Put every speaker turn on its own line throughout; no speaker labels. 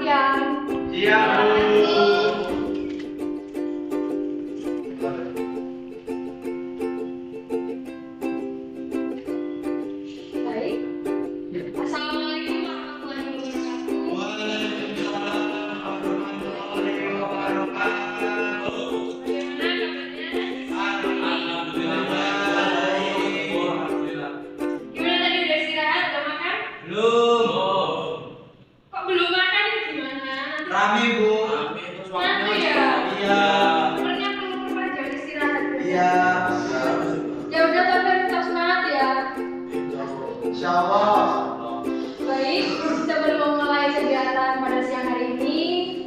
siang.
Siang, Bu.
Baik. Assalamualaikum warahmatullahi wabarakatuh.
Waalaikumsalam warahmatullahi wabarakatuh.
Bagaimana kabarnya?
Alhamdulillah.
Gimana tadi udah istirahat? Udah makan?
Belum.
Kok belum makan nih? Gimana?
Rame, Bu.
Nanti ya?
Iya.
Sebenarnya perlu perpanjang istirahat.
Iya.
Ya udah, tapi tetap semangat ya.
Insya Allah.
Baik, sebelum memulai kegiatan pada siang hari ini,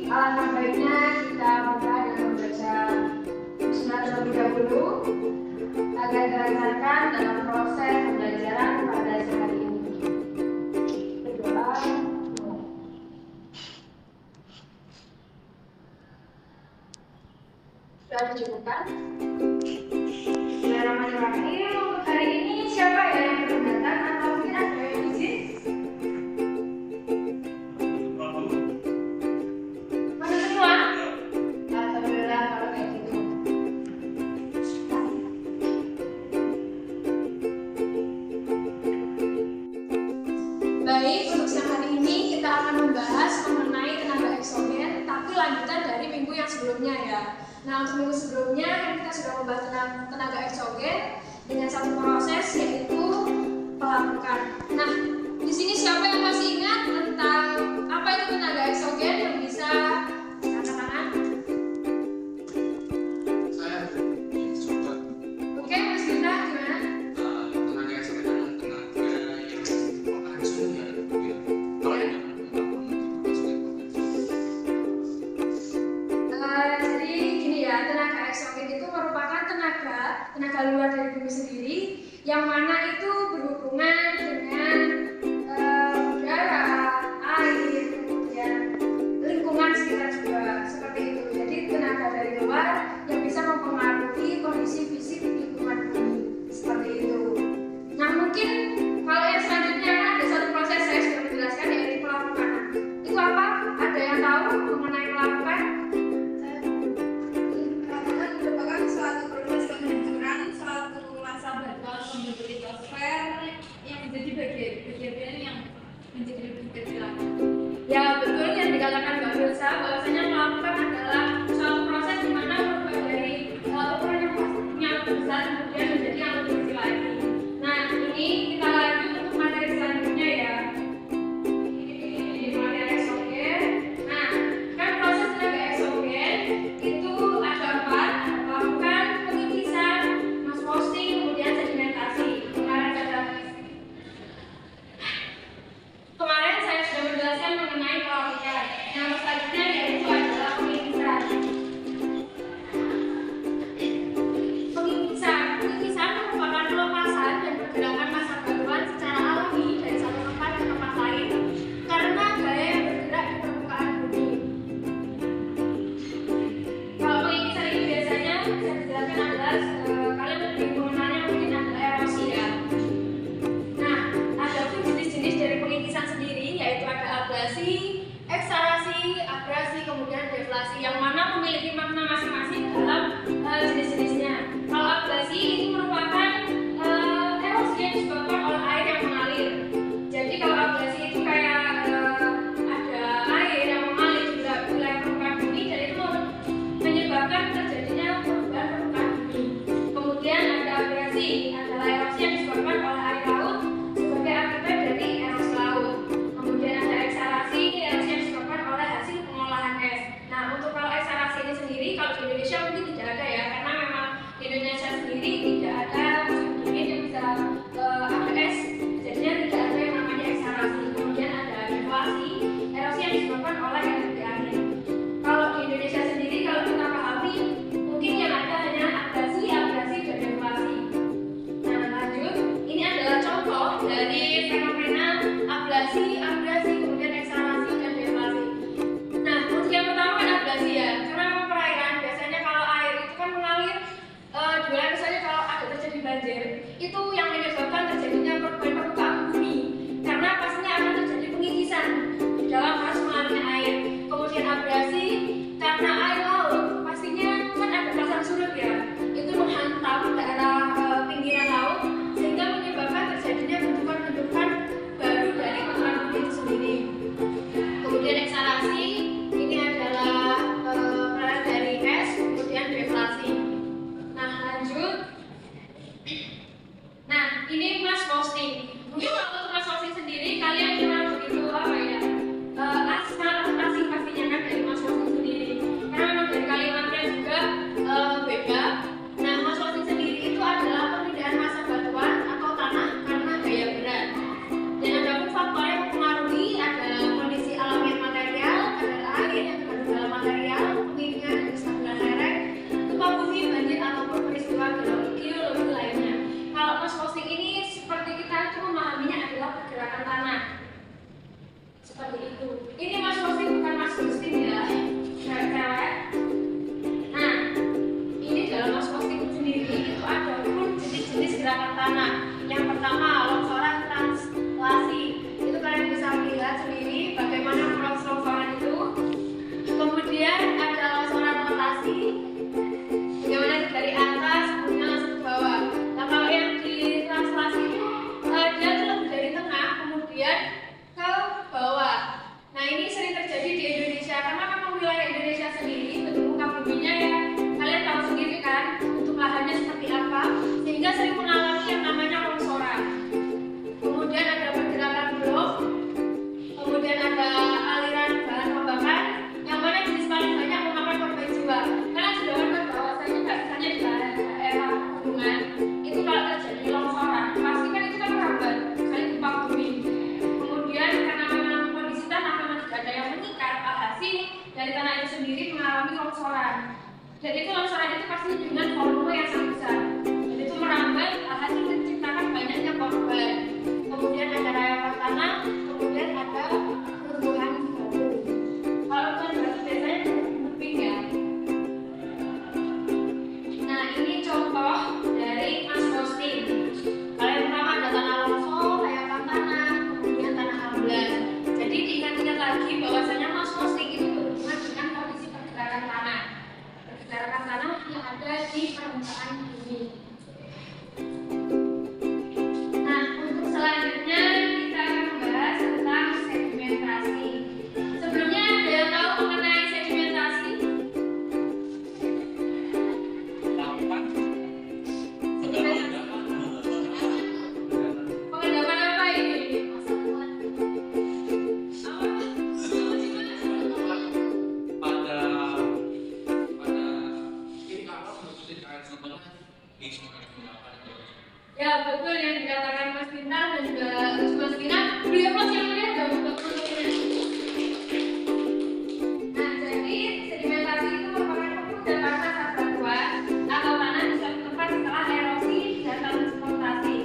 alangkah baiknya kita buka dengan membaca Bismillah terlebih dahulu agar dilancarkan dalam proses pembelajaran pada siang hari ini. Berdoa. Sudah dicukupkan? Bismillahirrahmanirrahim. Untuk hari ini siapa ya yang belum datang atau mungkin ada yang izin? Mana semua? Alhamdulillah kalau kayak gitu. Baik, untuk siang hari ini kita akan membahas mengenai tenaga eksogen, tapi lanjutan dari minggu yang sebelumnya ya. Nah, untuk minggu sebelumnya kan kita sudah membahas tentang tenaga eksogen dengan satu proses yaitu pelapukan. Nah, di sini siapa yang masih ingat tentang apa itu tenaga eksogen yang bisa angkat tangan?
Saya suka
Oke, Mas Gita gimana?
tenaga eksogen adalah tenaga yang merupakan sumber ya. Kalau yang
Jadi gini ya, tenaga eksogen itu merupakan tenaga luar dari bumi sendiri yang mana itu berhubungan dengan udara, air, kemudian lingkungan sekitar juga seperti itu. Jadi tenaga dari luar yang bisa mempengaruhi kondisi fisik lingkungan bumi seperti itu. Nah mungkin kalau yang selanjutnya kan ada satu proses saya sudah menjelaskan yaitu pelapukan. Itu apa? Ada yang tahu mengenai pelapukan?
Pelapukan merupakan suatu proses penghancuran suatu massa batuan pembentuk litosfer yang menjadi bagian yang menjadi lebih kecil lagi.
Ya betul yang dikatakan Mbak Wilsa bahwasanya pelapukan adalah suatu proses di mana berubah dari ukuran yang besar kemudian menjadi yang lebih kecil lagi. Nah ini kita lanjut untuk materi selanjutnya ya. Ini materi eksogen. Nah kan proses tenaga eksogen itu ada 4, ada pelapukan, pengikisan, mass posting, kemudian sedimentasi. Kemarin saya sudah menjelaskan mengenai pelapukan. Yang selanjutnya yaitu adalah pengikisan. Pengikisan merupakan pelepasan dan pergerakan massa batuan secara alami dari satu tempat ke tempat lain karena gaya yang bergerak di permukaan bumi. Kalau pengikisan ini biasanya bisa dijelaskan adalah kalian lebih mengenalnya mungkin adalah erosi ya. Nah, ada pun jenis-jenis dari pengikisan sendiri yaitu ada ablasi, eksarasi, abrasi, kemudian longsoran. Dan itu longsoran itu pasti dengan volume yang sangat besar. Dan itu merambat, alhasil menciptakan banyaknya korban. Kemudian ada rayapan tanah, kemudian ada pertumbuhan batu. Kalau hujan batu biasanya tebing ya. Nah ini contoh dari Mas Posting. Kalau yang pertama ada tanah longsor, rayapan tanah, kemudian tanah amblas. Jadi diingat-ingat lagi bahwasanya Mas Posting itu berhubungan dengan kondisi pergerakan tanah. Pergerakan tanah yang ada di permukaan bumi. Nah, untuk selanjutnya kita akan membahas tentang sedimentasi. Sebelumnya ada yang tahu mengenai sedimentasi? Pengendapan apa ini?
pada ini kapal menutup air sebenarnya di sungai Kundapan.
Ya betul yang dikatakan Mas Bintang dan juga Mas Bintang. Beliau Mas yang mulia sudah betul-betul. Nah jadi sedimentasi itu merupakan pengudapan asap batuan atau tanah di suatu tempat setelah erosi dan transportasi.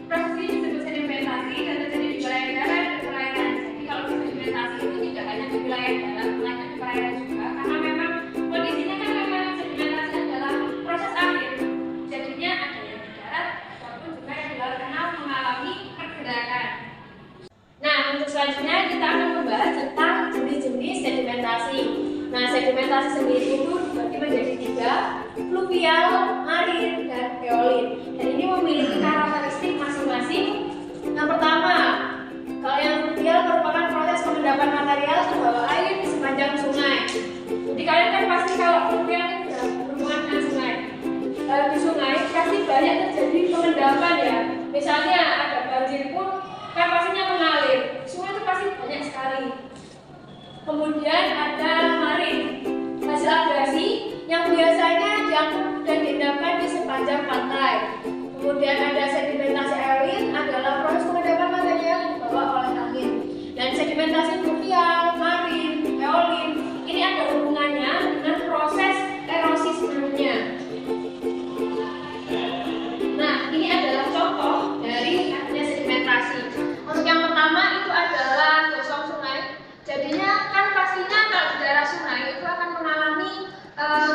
Proses ini disebut sedimentasi dan terjadi di wilayah darat dan perairan. Jadi kalau sedimentasi itu tidak hanya di wilayah darat, melainkan di perairan juga, karena memang kondisinya kan memang sedimentasi adalah proses akhir. Jadinya ada yang di darat ataupun juga yang di laut karena mengalami pergerakan. Nah, untuk selanjutnya kita akan membahas tentang jenis-jenis sedimentasi. Nah, sedimentasi sendiri itu dibagi menjadi 3, fluvial, marin, dan eolin. Dan ini memiliki karakteristik masing-masing. Yang pertama, kalau yang fluvial merupakan proses pengendapan material ke bawah air di sepanjang sungai. Jadi kalian kan pasti kalau fluvial itu sudah berhubungan dengan sungai. Di sungai pasti banyak terjadi pengendapan ya. Misalnya ada banjir pun kan pastinya mengalir. Sungai itu pasti banyak sekali. Kemudian ada marin, hasil abrasi yang biasanya diangkut dan diendapkan di sepanjang pantai. Kemudian ada sedimentasi eolin adalah proses pengendapan material yang dibawa oleh angin. Dan sedimentasi fluvial, marin, eolin ini ada hubungannya dengan proses erosi sebelumnya. Nah, ini adalah contoh dari adanya sedimentasi. Untuk yang pertama itu adalah gosong sungai. Jadinya kan pastinya kalau di daerah sungai itu akan mengalami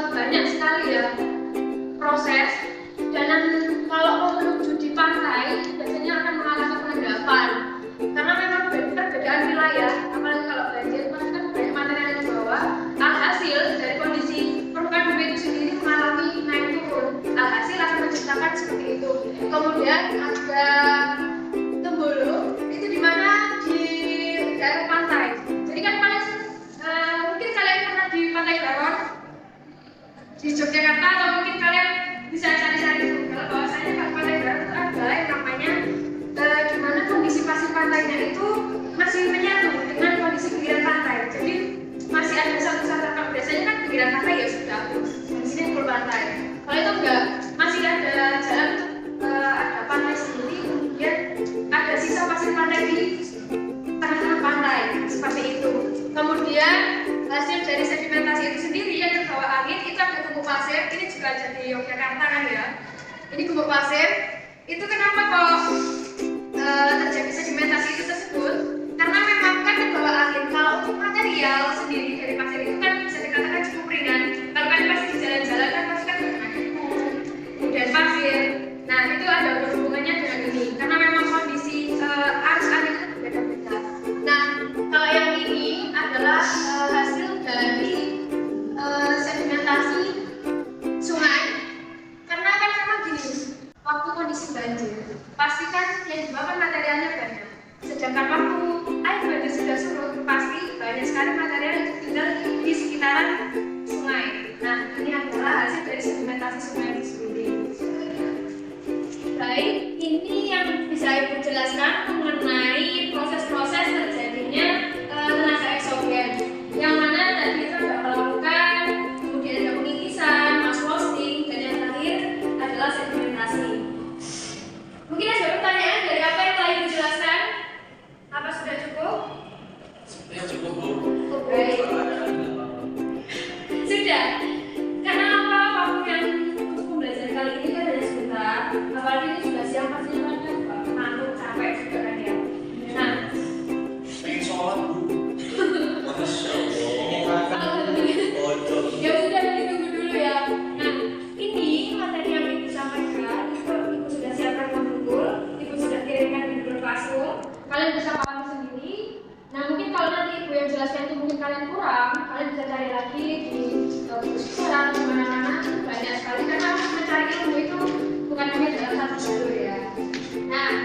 banyak sekali ya proses. Dan kalau menuju di pantai biasanya akan mengalami pengendapan. Karena memang perbedaan wilayah, apalagi kalau banjir, pasti kan banyak material yang dibawa. Alhasil dari kondisi permukaan bumi itu sendiri mengalami naik turun. Alhasil akan menciptakan seperti itu. Kemudian ada Tembolo, itu di mana di daerah pantai. Jadi kan mungkin kalian pernah di Pantai Baron di Yogyakarta, atau mungkin kalian bisa cari-cari Google bahwasanya Pantai Baron itu ada yang namanya di mana kondisi pasir pantainya itu masih menyatu dengan kondisi pinggiran pantai. Jadi masih ada satu-satu, biasanya kan pinggiran pantai ya sudah, di sini full pantai. Kalau itu enggak, masih ada jalan ada pantai sendiri, kemudian ada sisa pasir pantai di tengah-tengah pantai seperti itu. Kemudian hasil dari sedimentasi itu sendiri yang terbawa angin itu ada gumuk pasir. Ini juga ada di Yogyakarta kan ya. Ini gumuk pasir. Itu kenapa kok terjadi sedimentasi itu tersebut? Karena memang kan terbawa angin. Kalau untuk material sendiri dari pasir itu kan bisa dikatakan cukup ringan. Kalau kan pasti di jalan-jalan kan pasti kan banyak kemudian pasir. Nah itu ada hubungannya dengan ini. Karena memang kondisi arus angin itu berbeda-beda. Nah kalau yang ini adalah hasil dari sedimentasi sungai. Karena kan memang gini, waktu kondisi banjir pastikan yang dibawa materialnya banyak. yang jelaskan itu mungkin kalian kurang, kalian bisa cari lagi di buku sejarah di mana-mana, banyak sekali karena mencari ilmu itu bukan hanya dalam satu jalur ya. Nah,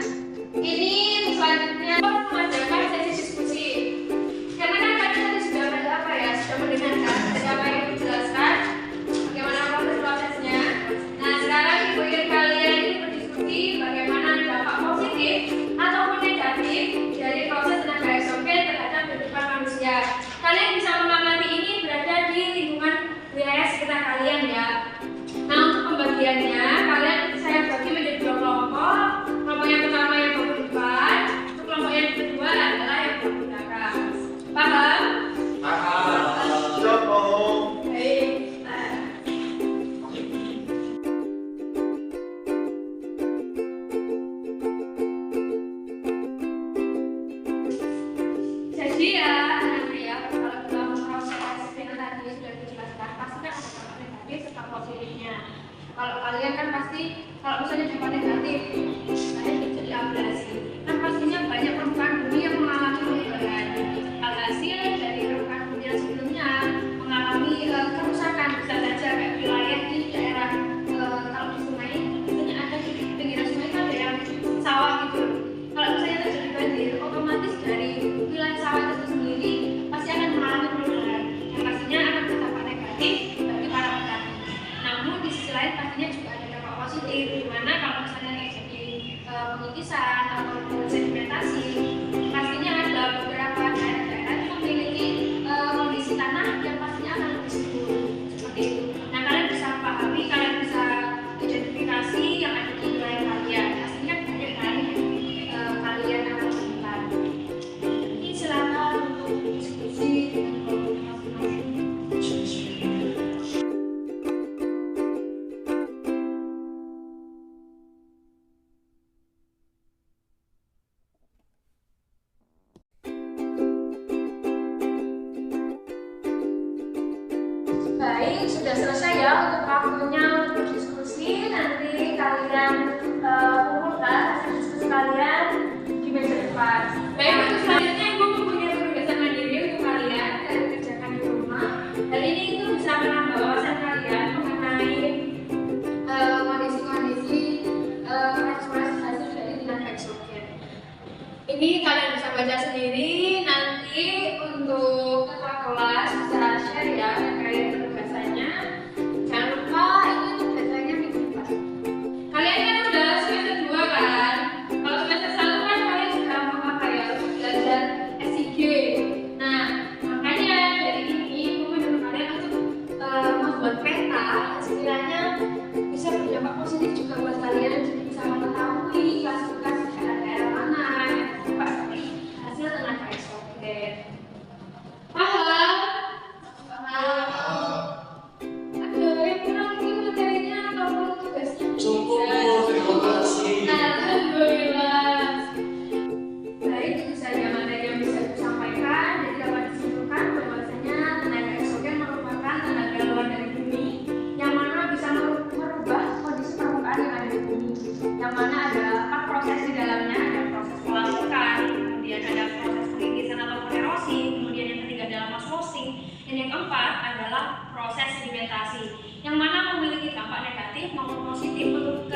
ini selanjutnya mengadakan sesi diskusi. Karena kan kalian tadi sudah sudah mendengarkan apa yang dijelaskan, bagaimana prosesnya. Nah, sekarang ibu ingin kalian ini berdiskusi bagaimana dampak positif ataupun negatif dari proses tenaga eksogen terhadap kehidupan manusia. Kalian bisa mengamati ini berada di lingkungan wilayah sekitar kalian ya. Nah, untuk pembagiannya kalian saya bagi menjadi dua kelompok. Kelompok yang pertama yang baru depan, untuk kelompok yang kedua adalah yang baru belakang. Paham? Baik. Jadi ya, kalau dalam proses dengan tadi sudah dijelaskan, pasti kan ada dampak negatif serta positifnya. Kalau kalian kan pasti, kalau misalnya dampak negatif, kalian jadi abrasi. Kan pastinya banyak permukaan bumi yang mengalami perubahan. Alhasil dari permukaan bumi yang sebelumnya mengalami kerusakan, bisa saja kayak wilayah di daerah kalau di sungai, biasanya ada di pinggiran sungai kan ada yang sawah gitu. Kalau misalnya terjadi banjir, otomatis dari wilayah sawah itu sendiri pasti akan mengalami perubahan yang pastinya akan berdampak negatif bagi para petani. Namun di sisi lain pastinya juga ada dampak positif, di mana kalau misalnya terjadi pengikisan atau sedimentasi, pastinya ada beberapa daerah-daerah yang memiliki kondisi tanah yang pastinya akan lebih subur seperti itu. Nah, kalian bisa pahami, kalian bisa identifikasi yang ada di wilayah kalian. Pastinya banyak hal yang kalian akan temukan. Ini silakan untuk diskusi dengan kelompok masing-masing. Baik, sudah selesai ya untuk waktunya untuk diskusi. Nanti kalian kumpulkan hasil diskusi kalian di meja depan. Baik, untuk selanjutnya ibu mempunyai penugasan mandiri untuk kalian dan kerjakan di rumah. Hal ini itu bisa menambah wawasan kalian mengenai kondisi-kondisi eksplorasi hasil dari tenaga eksogen. Ini kalian bisa baca sendiri. Nanti untuk ketua kelas bisa share ya terkait penugasannya. Jangan lupa ini tugasannya minggu depan. Kalian kan udah semester 2 kan? Kalau semester 1 kan kalian sudah belajar SIG. Nah, makanya dari ini aku menyuruh kalian untuk membuat peta sekiranya bisa berdampak positif juga buat kalian, jadi bisa mengetahui klasifikasi daerah-daerah mana yang terdampak dari hasil tenaga eksogen. Paham? Ada yang kurang lagi materinya ataupun tugasnya?
Cukup, terima kasih.
Alhamdulillah. Baik, itu saja materi yang bisa disampaikan. Jadi dapat disimpulkan bahwasanya tenaga eksogen merupakan tenaga luar dari bumi yang mana bisa merubah kondisi permukaan yang ada di bumi. Yang mana ada 4 proses di dalamnya, ada proses pelapukan, kemudian ada proses pengikisan atau erosi, kemudian yang ketiga adalah osmosis, dan yang keempat adalah proses sedimentasi, yang mana memiliki dampak negatif maupun positif untuk